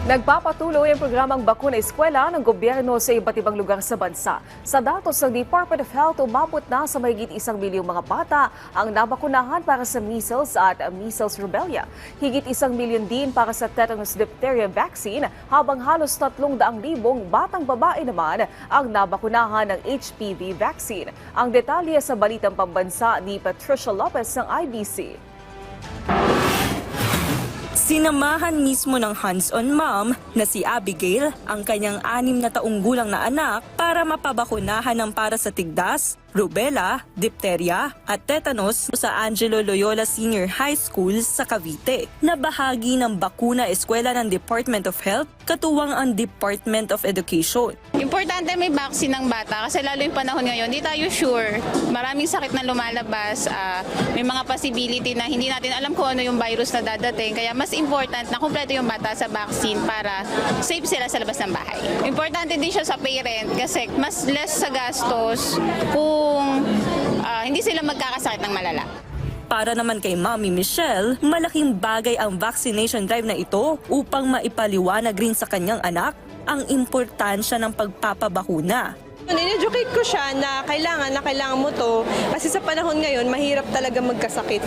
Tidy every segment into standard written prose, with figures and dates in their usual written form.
Nagpapatuloy ang programang Bakuna Eskwela ng gobyerno sa iba't ibang lugar sa bansa. Sa datos ng Department of Health, umabot na sa mahigit 1 milyong mga bata ang nabakunahan para sa measles at measles rubella. Higit 1 milyon din para sa tetanus diphtheria vaccine, habang halos 300,000 batang babae naman ang nabakunahan ng HPV vaccine. Ang detalye sa Balitang Pambansa ni Patricia Lopez ng IBC. Sinamahan mismo ng hands-on mom na si Abigail ang kanyang 6 na taong gulang na anak para mapabakunahan ng para sa tigdas, rubella, diphtheria at tetanus sa Angelo Loyola Senior High School sa Cavite na bahagi ng Bakuna Eskwela ng Department of Health katuwang ang Department of Education. Importante may vaccine ng bata kasi lalo yung panahon ngayon, hindi tayo sure. Maraming sakit na lumalabas, may mga possibility na hindi natin alam kung ano yung virus na dadating. Kaya mas important na kumpleto yung bata sa vaccine para safe sila sa labas ng bahay. Importante din siya sa parent kasi mas less sa gastos kung hindi sila magkakasakit ng malala. Para naman kay Mami Michelle, malaking bagay ang vaccination drive na ito upang maipaliwanag rin sa kanyang anak ang importansya ng pagpapabakuna. In-educate ko siya na kailangan mo to kasi sa panahon ngayon mahirap talaga magkasakit.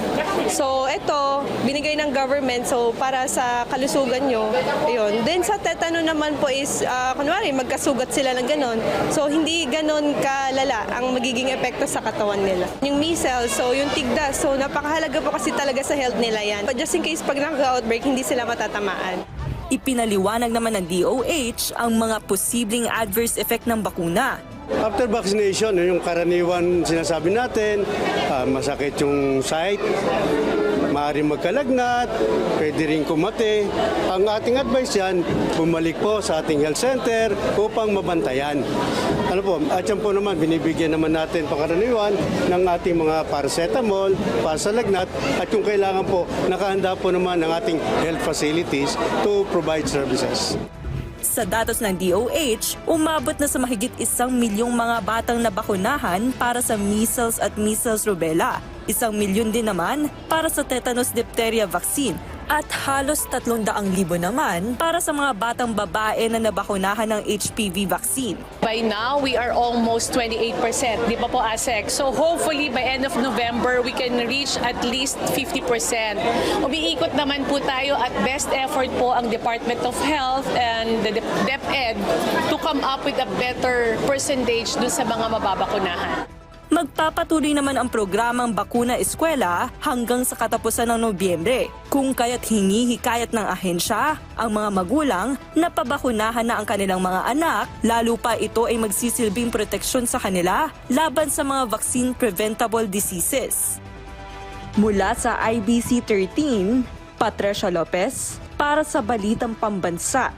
So ito, binigay ng government so para sa kalusugan nyo. Ayun. Then sa tetano naman po is, kunwari magkasugat sila ng ganon. So hindi ganon kalala ang magiging epekto sa katawan nila. Yung measles, so yung tigdas, so napakahalaga po kasi talaga sa health nila yan. But just in case pag naka-outbreak, hindi sila matatamaan. Ipinaliwanag naman ng DOH ang mga posibleng adverse effect ng bakuna. After vaccination, yung karaniwan sinasabi natin, masakit yung site, maaaring magkalagnat, pwede rin kumate. Ang ating advice yan, bumalik po sa ating health center upang mabantayan. Ano po, at yan po naman, binibigyan naman natin pangkaraniwan ng ating mga paracetamol, para sa lagnat, at kung kailangan po, nakahanda po naman ng ating health facilities to provide services. Sa datos ng DOH, umabot na sa mahigit 1 milyong mga batang nabakunahan para sa measles at measles rubella. 1 milyon din naman para sa tetanus diphtheria vaccine at halos 300,000 naman para sa mga batang babae na nabakunahan ng HPV vaccine. By now, we are almost 28%, di ba po, ASEC? So hopefully by end of November, we can reach at least 50%. Umiikot naman po tayo at best effort po ang Department of Health and the DepEd to come up with a better percentage dun sa mga mababakunahan. Magpapatuloy naman ang programang Bakuna Eskwela hanggang sa katapusan ng Nobyembre, kung kaya't hinihikayat ng ahensya ang mga magulang na pabakunahan na ang kanilang mga anak, lalo pa ito ay magsisilbing proteksyon sa kanila laban sa mga vaccine-preventable diseases. Mula sa IBC 13, Patricia Lopez para sa Balitang Pambansa.